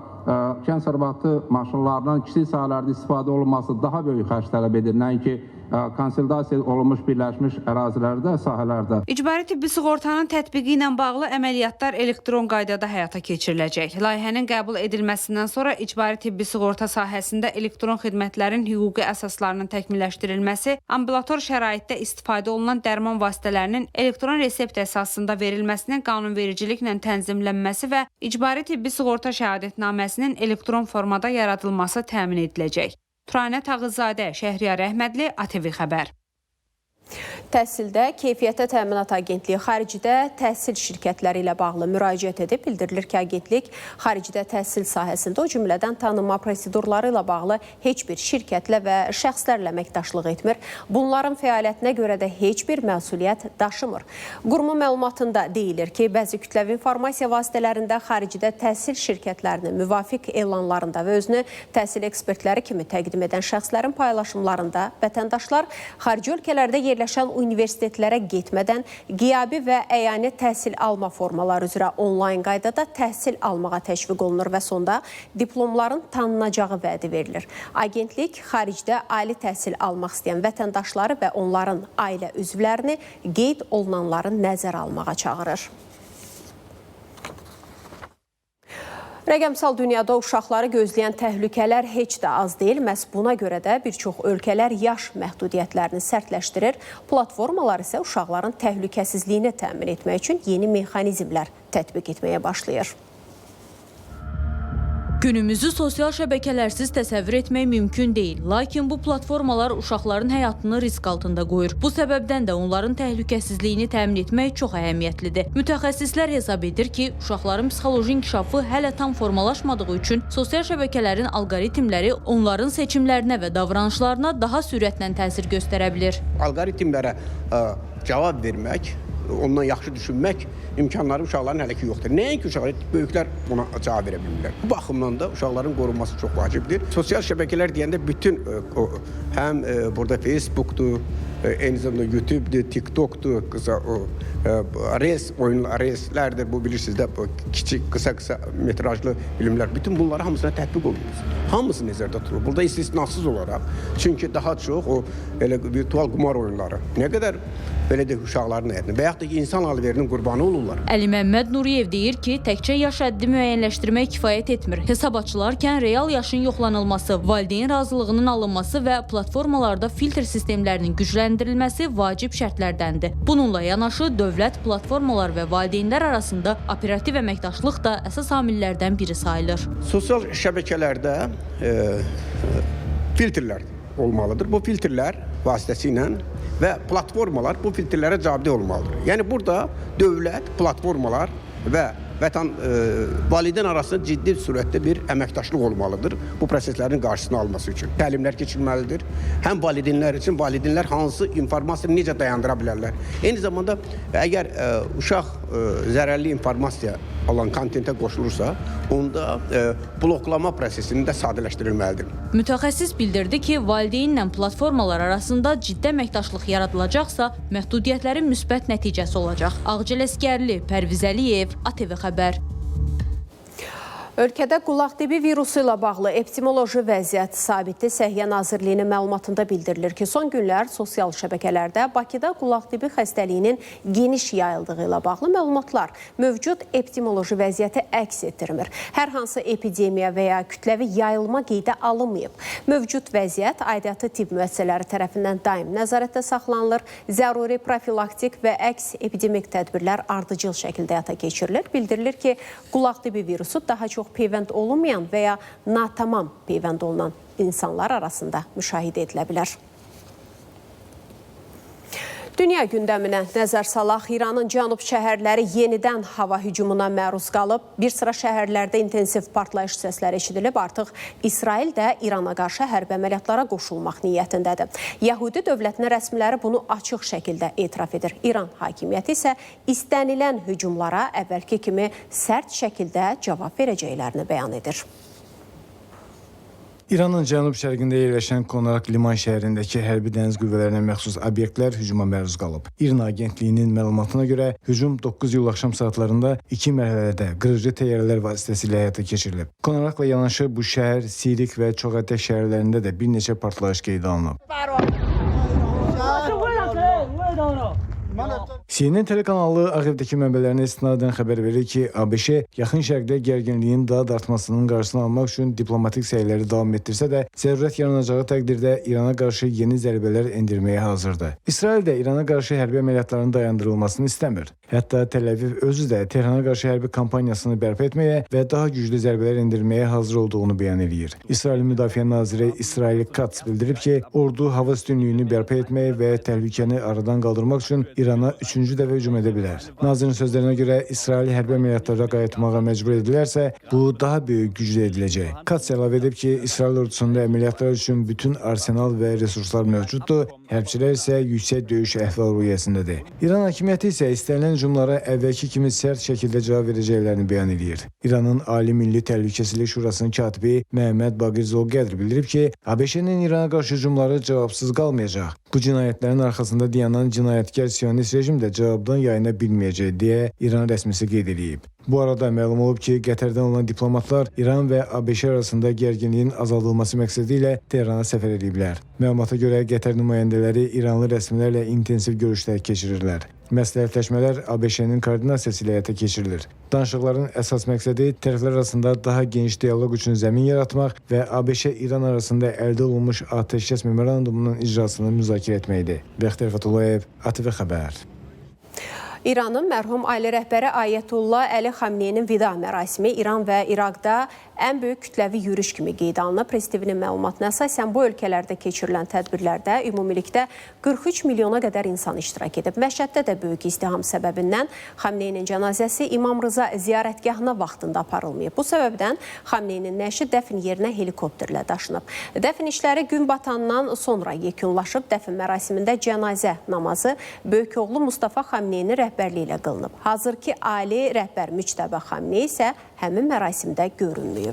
kənd təsərrüfatı maşınlarının kiçik sahələrdə istifadə olunması daha böyük xərc tələb edir, nəinki konsolidasiya olunmuş birləşmiş ərazilərdə, sahələrdə. İcbari tibbi sığortanın tətbiqi ilə bağlı əməliyyatlar elektron qaydada həyata keçiriləcək. Layihənin qəbul edilməsindən sonra icbari tibbi sığorta sahəsində elektron xidmətlərin hüquqi əsaslarının təkmilləşdirilməsi, ambulator şəraitdə istifadə olunan dərman vasitələrinin elektron resept əsasında verilməsinin qanunvericiliklə tənzimlənməsi və icbari tibbi sığorta şəhadətnaməsinin elektron formada yaradılması təmin ediləcək. Turanə Tağızadə, Şəhriyar Əhmədli, ATV Xəbər. Təhsildə Keyfiyyətə Təminat Agentliyi xaricdə təhsil şirkətləri ilə bağlı müraciət edib. Bildirilir ki, agentlik xaricdə təhsil sahəsində, o cümlədən tanınma prosedurları ilə bağlı heç bir şirkətlə və şəxslərlə əməkdaşlıq etmir. Bunların fəaliyyətinə görə də heç bir məsuliyyət daşımır. Qurumun məlumatında deyilir ki, bəzi kütləvi informasiya vasitələrində xaricdə təhsil şirkətlərinin müvafiq elanlarında və özünü təhsil ekspertləri kimi təqdim edən şəxslərin paylaşımlarında vətəndaşlar xarici ölkələrdə yerləşən universitetlərə getmədən qiyabi və əyani təhsil alma formaları üzrə onlayn qaydada təhsil almağa təşviq olunur və sonda diplomların tanınacağı vədi verilir. Agentlik xaricdə ali təhsil almaq istəyən vətəndaşları və onların ailə üzvlərini qeyd olunanların nəzərə almağa çağırır. Rəqəmsal dünyada uşaqları gözləyən təhlükələr heç də az deyil. Məhz buna görə də bir çox ölkələr yaş məhdudiyyətlərini sərtləşdirir. Platformalar isə uşaqların təhlükəsizliyini təmin etmək üçün yeni mexanizmlər tətbiq etməyə başlayır. Günümüzü sosial şəbəkələrsiz təsəvvür etmək mümkün deyil. Lakin bu platformalar uşaqların həyatını risk altında qoyur. Bu səbəbdən də onların təhlükəsizliyini təmin etmək çox əhəmiyyətlidir. Mütəxəssislər hesab edir ki, uşaqların psixoloji inkişafı hələ tam formalaşmadığı üçün sosial şəbəkələrin alqoritmləri onların seçimlərinə və davranışlarına daha sürətlə təsir göstərə bilir. Alqoritmlərə cavab vermək, ondan yaxşı düşünmək imkanları uşaqların hələ ki yoxdur. Nəinki uşaqlar, böyüklər buna cavab verə bilmirlər. Bu baxımdan da uşaqların qorunması çox vacibdir. Sosial şəbəkələr deyəndə bütün həm burada Facebookdur, eyni zamanda YouTube'dur, TikTok'dur, Reelslərdir, bu bilirsiniz də kiçik, qısa metrajlı filmlər. Bütün bunları hamısına tətbiq olunur. Hamısı nəzərdə tutulur. Burada istisnasız olaraq. Çünki daha çox o elə virtual qumar oyunları nə qədər belə də uşaqların həyatını və yaxud da insan alverinin qurbanı olurlar. Əli Məmməd Nuriyev deyir ki, təkcə yaş həddi müəyyənləşdirmək kifayət etmir. Hesab açılarkən real yaşın yoxlanılması, valideyn razılığının alınması və platformalarda filtr sistemlərinin gücləndirilməsi səsləndirilməsi vacib şərtlərdəndir. Bununla yanaşı dövlət, platformalar və valideynlər arasında operativ əməkdaşlıq da əsas amillərdən biri sayılır. Sosial şəbəkələrdə filtrlər olmalıdır. Bu filtrlər vasitəsilə və platformalar bu filtrlərə cavabdeh olmalıdır. Yəni burada dövlət, platformalar və valideyn arasında ciddi sürətdə bir əməkdaşlıq olmalıdır bu proseslərin qarşısını alması üçün. Təlimlər keçirilməlidir. Həm valideynlər üçün valideynlər hansı informasiyanı necə dayandıra bilərlər. Eyni zamanda əgər uşaq zərərli informasiya alan kontentə qoşulursa, onda bloklama prosesinin də sadələşdirilməlidir. Mütəxəssis bildirdi ki, valideynlə platformalar arasında ciddi əməkdaşlıq yaradılacaqsa, məhdudiyyətlərin müsbət nəticəsi olacaq. Ağcəl Əskərli, Pərviz Əliyev, ATV Xəbər. Ölkədə qulaq dibi virusu ilə bağlı epidemioloji vəziyyət sabitli Səhiyyə Nazirliyinin məlumatında bildirilir ki, son günlər sosial şəbəkələrdə Bakıda qulaq dibi xəstəliyinin geniş yayıldığı ilə bağlı məlumatlar mövcud epidemioloji vəziyyəti əks etdirmir. Hər hansı epidemiya və ya kütləvi yayılma qeydə alınmayıb. Mövcud vəziyyət aidiyyatı tibb müəssisələri tərəfindən daim nəzarətdə saxlanılır. Zəruri profilaktik və əks epidemik tədbirlər ardıcıl şəkildə həyata keçirilir. Bildirilir ki, qulaq dibi virusu daha çox peyvənd olunmayan və ya natamam peyvənd olunan insanlar arasında müşahidə edilə bilər. Dünya gündəminə nəzər salaq, İranın cənub şəhərləri yenidən hava hücumuna məruz qalıb. Bir sıra şəhərlərdə intensiv partlayış səsləri eşidilib. Artıq İsrail də İrana qarşı hərbi əməliyyatlara qoşulmaq niyyətindədir. Yəhudi dövlətinin rəsmiləri bunu açıq şəkildə etiraf edir. İran hakimiyyəti isə istənilən hücumlara əvvəlki kimi sərt şəkildə cavab verəcəklərini bəyan edir. İranın cənub-şərqində yerləşən Konak liman şəhərindəki hərbi dəniz qüvvələrinə məxsus obyektlər hücuma məruz qalıb. İRNA agentliyinin məlumatına görə hücum 9 iyul axşam saatlarında 2 mərhələdə qırıcı təyyarələr vasitəsilə həyata keçirilib. Konakla yanaşı bu şəhər, Sirik və Çoğatək şəhərlərində də bir neçə partlayış qeydə alınıb. CNN telekanalı Ağ Evdəki mənbələrinə istinadən xəbər verir ki, ABŞ yaxın şərqdə gərginliyin daha da artmasının qarşısını almaq üçün diplomatik səyləri davam etdirsə də, zərurət yaranacağı təqdirdə İrana qarşı yeni zərbələr endirməyə hazırdır. İsrail də İrana qarşı hərbi əməliyyatların dayandırılmasını istəmir. Hətta Tel-Əviv özü də Tehrana qarşı hərbi kampaniyasını bərpa etməyə və daha güclü zərbələr endirməyə hazır olduğunu bəyan edir. İsrail Müdafiə naziri İsrail Katz bildirib ki, ordu hava üstünlüyünü bərpa etmək və təhlükəni aradan qaldırmaq üçün İrana üçüncü dəfə hücum edə bilər. Nazirin sözlərinə görə İsrail hərbi əməliyyatlara qayıtmağa məcbur edilərsə, bu daha böyük güclə ediləcək. Katz əlavə edib ki, İsrail ordusunda əməliyyatlar üçün bütün arsenal və resurslar mövcuddur, hərbçilər isə yüksək döyüş əhval-ruhiyyəsindədir. İran hakimiyyəti isə istənilən hücumlara əvvəlki kimi sərt şəkildə cavab verəcəklərini bəyan edir. İranın Ali Milli Təhlükəsizlik Şurasının katibi Məhəmməd Baqir Zolqədr bildirib ki, ABŞ-nin İrana qarşı hücumları cavabsız qalmayacaq. Bu cinayətlərin arxasında dayanan cinayətkar sionist rejim də cavabdan yayına bilməyəcək deyə İran rəsmisi qeyd edib. Bu arada məlum olub ki, Qətərdən olan diplomatlar İran və ABŞ arasında gərginliyin azaldılması məqsədi ilə Tehrana səfər ediblər. Məlumata görə Qətər nümayəndələri İranlı rəsmilərlə intensiv görüşlər keçirirlər. Məsləhətləşmələr ABŞ-nin koordinasiyası ilə həyata keçirilir. Danışıqların əsas məqsədi tərəflər arasında daha geniş dialoq üçün zəmin yaratmaq və ABŞ-İran arasında əldə olunmuş atəşkəs memorandumunun icrasını müzakirə etməkdir. Bəxtiyar Fətulayev, ATV Xəbər. İranın mərhum ailə rəhbəri Ayətullah Əli Xamneyinin vida mərasimi İran və İraqda ən böyük kütləvi yürüş kimi qeydə alınıb. Press TV-nin məlumatına əsasən bu ölkələrdə keçirilən tədbirlərdə ümumilikdə 43 milyona qədər insan iştirak edib. Məşhəddə də böyük izdiham səbəbindən Xamneyinin cənazəsi İmam Rıza ziyarətgahına vaxtında aparılmayıb. Bu səbəbdən Xamneyinin nəşi dəfn yerinə helikopterlə daşınıb. Dəfn işləri gün batandan sonra yekunlaşıb. Dəfn mərasimində cənazə namazı böyük oğlu Mustafa Xamneyinin rəhbərliyi ilə qılınıb. Hazırki ali rəhbər Müctəbə Xamney isə həmin mərasimdə görünməyib.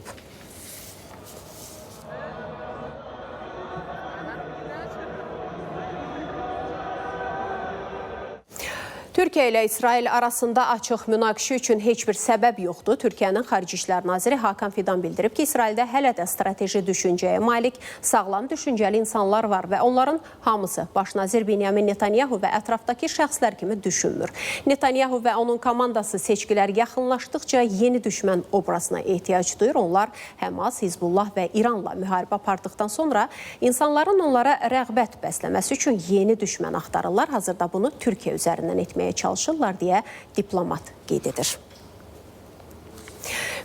Türkiyə ilə İsrail arasında açıq münaqişə üçün heç bir səbəb yoxdur. Türkiyənin Xarici İşlər Naziri Hakan Fidan bildirib ki, İsraildə hələ də strateji düşüncəyə malik, sağlam düşüncəli insanlar var və onların hamısı baş nazir Benyamin Netanyahu və ətrafdakı şəxslər kimi düşünmür. Netanyahu və onun komandası seçkilər yaxınlaşdıqca yeni düşmən obrazına ehtiyac duyur. Onlar Həmas, Hizbullah və İranla müharibə apardıqdan sonra insanların onlara rəğbət bəsləməsi üçün yeni düşmən axtarırlar. Hazırda bunu Türkiyə üzərindən etməyə çalışırlar deyə diplomat qeyd edir.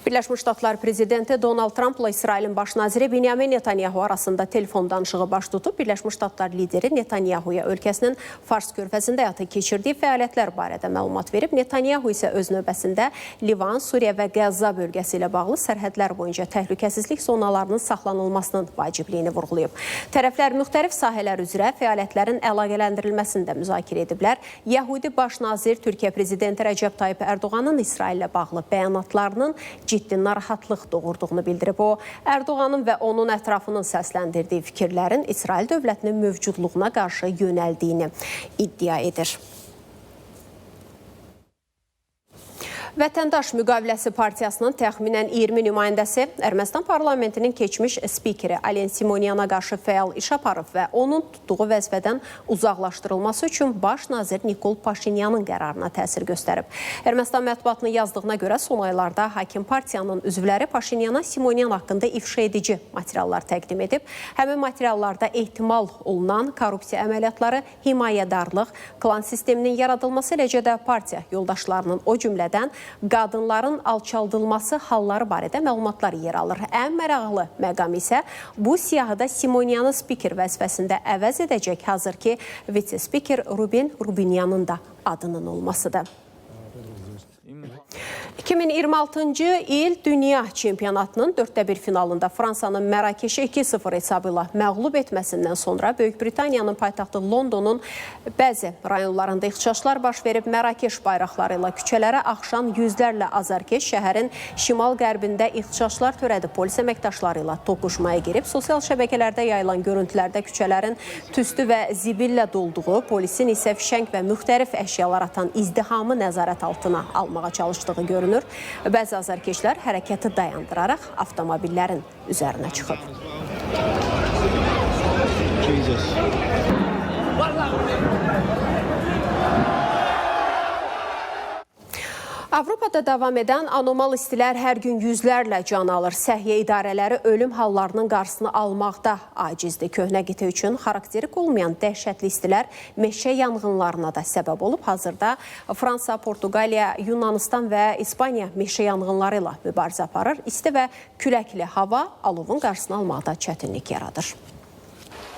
Birləşmiş Ştatlar prezidenti Donald Trumpla İsrailin baş naziri Benyamin Netanyahu arasında telefon danışığı baş tutub. Birləşmiş Ştatlar lideri Netanyahuya ölkəsinin Fars körfəzində həyata keçirdiyi fəaliyyətlər barədə məlumat verib. Netanyahu isə öz növbəsində Livan, Suriya və Qəzza bölgəsi ilə bağlı sərhədlər boyunca təhlükəsizlik zonalarının saxlanılmasının vacibliyini vurğulayıb. Tərəflər müxtəlif sahələr üzrə fəaliyyətlərin əlaqələndirilməsini də müzakirə ediblər. Yəhudi baş nazir Türkiyə prezidenti Rəcəb Tayyip Ərdoğanın İsraillə bağlı bəyanatlarının ciddi narahatlıq doğurduğunu bildirib. O, Ərdoğanın və onun ətrafının səsləndirdiyi fikirlərin İsrail dövlətinin mövcudluğuna qarşı yönəldiyini iddia edir. Vətəndaş Müqaviləsi Partiyasının təxminən 20 nümayəndəsi Ermənistan parlamentinin keçmiş spikeri Alen Simonyana qarşı fəal iş aparıb və onun tutduğu vəzifədən uzaqlaşdırılması üçün baş nazir Nikol Paşinyanın qərarına təsir göstərib. Ermənistan mətbuatının yazdığına görə son aylarda hakim partiyanın üzvləri Paşinyana Simonyan haqqında ifşa edici materiallar təqdim edib. Həmin materiallarda ehtimal olunan korrupsiya əməliyyatları, himayədarlıq, klan sisteminin yaradılması, eləcə də partiya yoldaşlarının o cümlədən qadınların alçaldılması halları barədə məlumatlar yer alır. Ən maraqlı məqam isə bu siyahıda Simonyanı spiker vəzifəsində əvəz edəcək hazırki vitse-spiker Ruben Rubinyanın da adının olmasıdır. 2026-cı il Dünya Çempionatının 4-1 finalında Fransanın Mərakeşi 2-0 hesabı ilə məğlub etməsindən sonra Böyük Britaniyanın paytaxtı Londonun bəzi rayonlarında ixtişaşlar baş verib. Mərakeş bayraqları ilə küçələrə axşam yüzlərlə azarkeş şəhərin şimal-qərbində ixtişaşlar törədib. Polis əməkdaşları ilə toqquşmaya girib. Sosial şəbəkələrdə yayılan görüntülərdə küçələrin tüstü və zibillə dolduğu, polisin isə fişəng və müxtəlif əşyalar atan izdihamı nəzarət altına almağa çalışdığı görünür. Bəzi azarkeşlər hərəkəti dayandıraraq avtomobillərin üzərinə çıxıb. Avropada davam edən anormal istilər hər gün yüzlərlə can alır. Səhiyyə idarələri ölüm hallarının qarşısını almaqda acizdir. Köhnə qitə üçün xarakterik olmayan dəhşətli istilər meşə yanğınlarına da səbəb olub. Hazırda Fransa, Portuqaliya, Yunanistan və İspaniya meşə yanğınları ilə mübarizə aparır. İsti və küləkli hava alovun qarşısını almaqda çətinlik yaradır.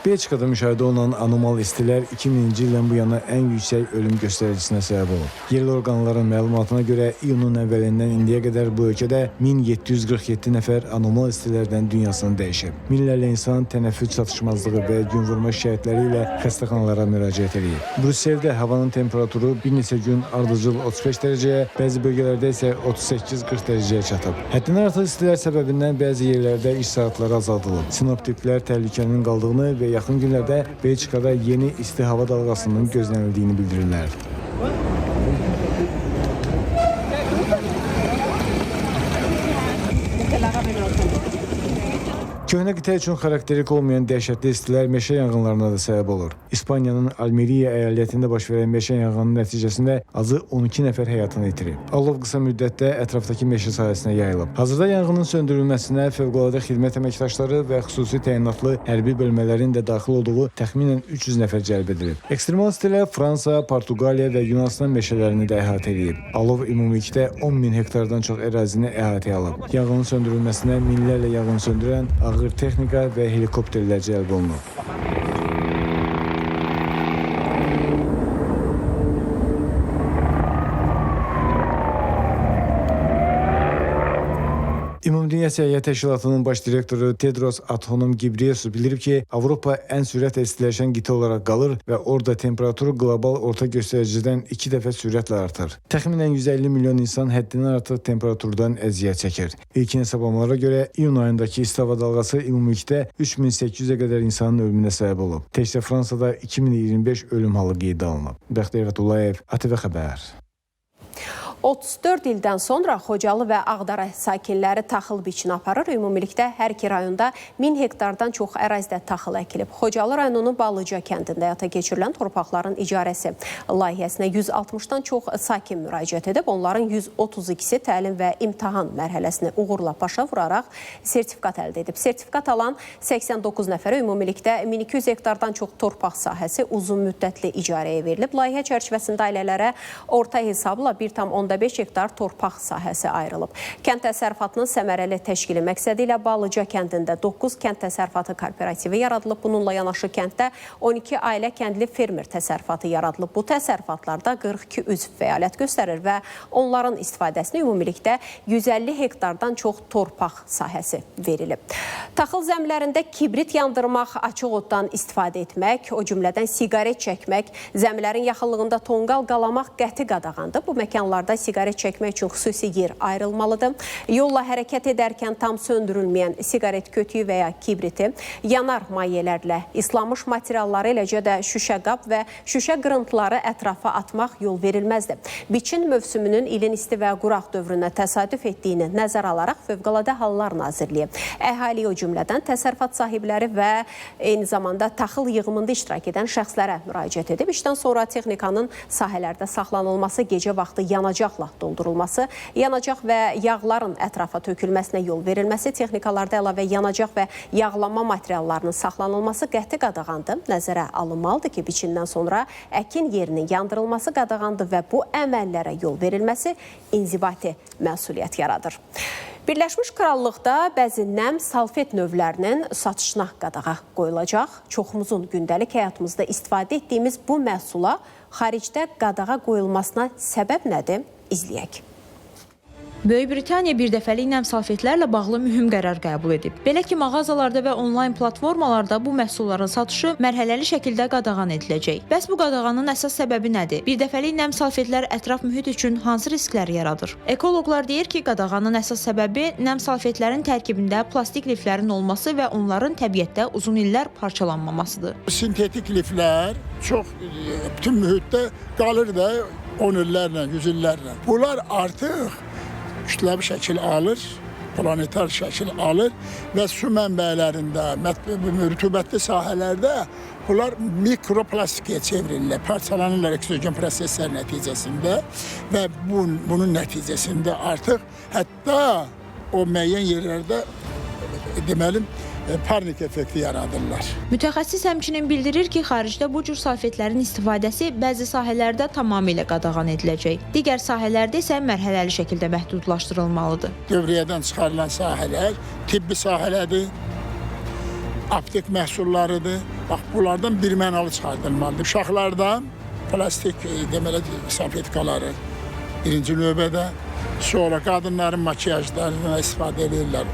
Belçikada müşahidə olunan anormal istilər 2000-ci ildən bu yana ən yüksək ölüm göstəricisine səbəb olub. Yerli orqanların məlumatına görə iyunun əvvəlindən indiyə qədər bu ölkədə 1747 nəfər anormal istilərdən dünyasını dəyişib. Minlərlə insan tənəffüs çatışmazlığı və günvurma şikayətləri ilə xəstəxanalara müraciət edib. Brüsseldə havanın temperaturu bir neçə gün ardıcıl 35 dərəcəyə, bəzi bölgələrdə isə 38-40 dərəcəyə çatıb. Həddən artıq istilər səbəbindən bəzi yerlərdə iş saatları azaldılıb. Sinoptiklər təhlükənin qaldığını və yaxın günlərdə Belçikada yeni isti hava dalğasının gözlənildiyini bildirirlər. Köhnə qitə üçün xarakterik olmayan dəhşətli istilər meşə yanğınlarına da səbəb olur. İspaniyanın Almeriya əyalətində baş verən meşə yanğının nəticəsində azı 12 nəfər həyatını itirib. Alov qısa müddətdə ətrafdakı meşə sahəsinə yayılıb. Hazırda yanğının söndürülməsinə fövqəladə xidmət əməkdaşları və xüsusi təyinatlı hərbi bölmələrin də daxil olduğu təxminən 300 nəfər cəlb edilib. Ekstremal istilər Fransa, Portuqaliya və Yunanistan meşələrini də əhatə edib. Alov ümumilikdə 10 min hektardan çox ərazini əhatəyə alıb. Yanğının söndürülməsinə minlərlə yanğın söndürən ağır texnika və helikopterlər cəlb olunub. Ümumdünya Səhiyyə Təşkilatının baş direktoru Tedros Adhanom Ghebreyesus bildirib ki, Avropa ən sürətlə istiləşən qitə olaraq qalır və orada temperatur qlobal orta göstəricidən 2 dəfə sürətlə artır. Təxminən 150 milyon insan həddindən artıq temperaturdan əziyyət çəkir. İlkin hesablamalara görə iyun ayındakı isti hava dalğası ümumilikdə 3800-ə qədər insanın ölümünə səbəb olub. Təkcə Fransada 2025 ölüm halı qeydə alınıb. Bəxtiyar Fətullayev, ATV Xəbər. 34 ildən sonra Xocalı və Ağdərə sakinləri taxıl biçini aparır. Ümumilikdə hər iki rayonda 1000 hektardan çox ərazidə taxıl əkilib. Xocalı rayonunun Balıca kəndində həyata keçirilən torpaqların icarəsi layihəsinə 160-dan çox sakin müraciət edib. Onların 132-si təlim və imtahan mərhələsini uğurla başa vuraraq sertifikat əldə edib. Sertifikat alan 89 nəfərə ümumilikdə 1200 hektardan çox torpaq sahəsi uzun müddətli icarəyə verilib. Layihə çərçivəsində ailələrə orta hesabla 1,5 hektar torpaq sahəsi ayrılıb. Kənd təsərrüfatının səmərəli təşkili məqsədi ilə Balıca kəndində 9 kənd təsərrüfatı kooperativi yaradılıb. Bununla yanaşı kənddə 12 ailə kəndli fermer təsərrüfatı yaradılıb. Bu təsərrüfatlarda 42 üzv fəaliyyət göstərir və onların istifadəsinə ümumilikdə 150 hektardan çox torpaq sahəsi verilib. Taxıl zəmilərində kibrit yandırmaq, açıq oddan istifadə etmək, o cümlədən siqaret çəkmək, zəmilərin yaxınlığında tonqal qalamaq qəti qadağandır. Bu məkanlarda siqaret çəkmək üçün xüsusi yer ayrılmalıdır. Yolla hərəkət edərkən tam söndürülməyən siqaret kötüyü və ya kibriti yanar mayelərlə, islanmış materialları, eləcə də şüşə qab və şüşə qırıntıları ətrafa atmaq yol verilməzdir. Biçin mövsümünün ilin isti və quraq dövrünə təsadüf etdiyini nəzərə alaraq Fövqəladə Hallar Nazirliyi əhali, o cümlədən təsərrüfat sahibləri və eyni zamanda taxıl yığımında iştirak edən şəxslərə müraciət edib. İşdən sonra texnikanın sahələrdə saxlanılması, gecə vaxtı yanacaqla doldurulması, yanacaq və yağların ətrafa tökülməsinə yol verilməsi, texnikalarda əlavə yanacaq və yağlama materiallarının saxlanılması qəti qadağandır. Nəzərə alınmalıdır ki, biçindən sonra əkin yerinin yandırılması qadağandır və bu əməllərə yol verilməsi inzibati məsuliyyət yaradır. Birləşmiş Krallıqda bəzi nəm salfet növlərinin satışına qadağa qoyulacaq. Çoxumuzun gündəlik həyatımızda istifadə etdiyimiz bu məhsula xaricdə qadağa qoyulmasına səbəb nədir? İzləyək. Böyük Britaniya birdəfəlik nəm salfetlərlə bağlı mühüm qərar qəbul edib. Belə ki, mağazalarda və onlayn platformalarda bu məhsulların satışı mərhələli şəkildə qadağan ediləcək. Bəs bu qadağanın əsas səbəbi nədir? Birdəfəlik nəm salfetlər ətraf mühit üçün hansı risklər yaradır? Ekoloqlar deyir ki, qadağanın əsas səbəbi nəm salfetlərin tərkibində plastik liflərin olması və onların təbiətdə uzun illər parçalanmamasıdır. Sintetik liflər çox bütün mühitdə qalır da 10 illərlə, 100 illərlə. Bunlar artıq kütləvi şəkil alır, planetar şəkil alır və su mənbələrində, rütubətli sahələrdə bunlar mikroplastikaya çevrilirlər, parçalanırlar eksogen proseslər nəticəsində və bunun nəticəsində artıq hətta o müəyyən yerlərdə deməli parnik effekti yaradırlar. Mütəxəssis həmçinin bildirir ki, xaricdə bu cür salfetlərin istifadəsi bəzi sahələrdə tamamilə qadağan ediləcək. Digər sahələrdə isə mərhələli şəkildə məhdudlaşdırılmalıdır. Dövriyyədən çıxarılan sahələr tibbi sahələrdir, aptek məhsullarıdır. Bax, bunlardan birmənalı çıxardılmalıdır. Uşaqlardan plastik deməli salfetkaları birinci növbədə, sonra qadınların makiyajlarına istifadə edirlər,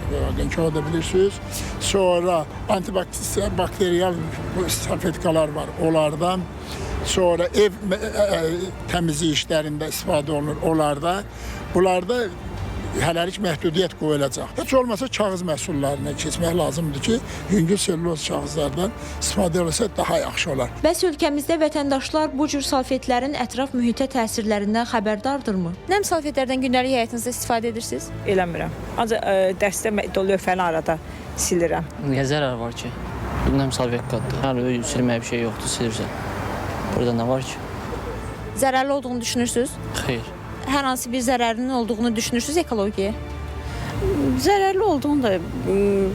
o da bilirsiniz. Sonra antibakteriyal salfetkalar var, onlardan. Sonra ev təmizlik işlərində istifadə olunur, onlarda. Bunlarda hələlik məhdudiyyət qoyulacaq. Heç olmasa kağız məhsullarına keçmək lazımdır ki, yüngül selüloz kağızlardan istifadə olursa daha yaxşı olar. Bəs ölkəmizdə vətəndaşlar bu cür salfetlərin ətraf mühitə təsirlərindən xəbərdardırmı? Nəm salfetlərdən gündəlik həyatınızda istifadə edirsiniz? Eləmirəm. Ancaq dəstə lövhəni arada silirəm. Niyə zərər var ki? Nəm salfetkadır. Hələ silməyə bir şey yoxdur, silirsən. Burada nə var ki? Zərərli olduğunu düşünürsünüz? Xeyr. Hər hansı bir zərərinin olduğunu düşünürsünüz ekologiyaya? Zərərli olduğunu da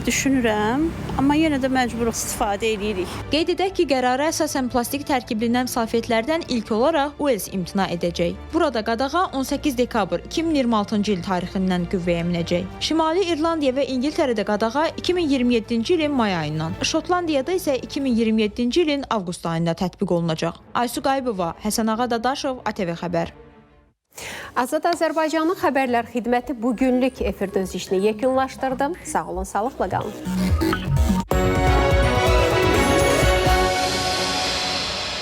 düşünürəm, amma yenə də məcbur istifadə edirik. Qeyd edək ki, qərara əsasən plastik tərkibli nəm salfetlərdən ilk olaraq Uels imtina edəcək. Burada qadağa 18 dekabr 2026-cı il tarixindən qüvvəyə minəcək. Şimali İrlandiya və İngiltərədə qadağa 2027-ci ilin may ayından, Şotlandiyada isə 2027-ci ilin avqust ayında tətbiq olunacaq. Aysu Qayıbova, Həsənağa Dadaşov, ATV Xəbər. Azad Azərbaycanın xəbərlər xidməti bugünlük efirdə öz işini yekunlaşdırdı. Sağ olun, sağlıqla qalın.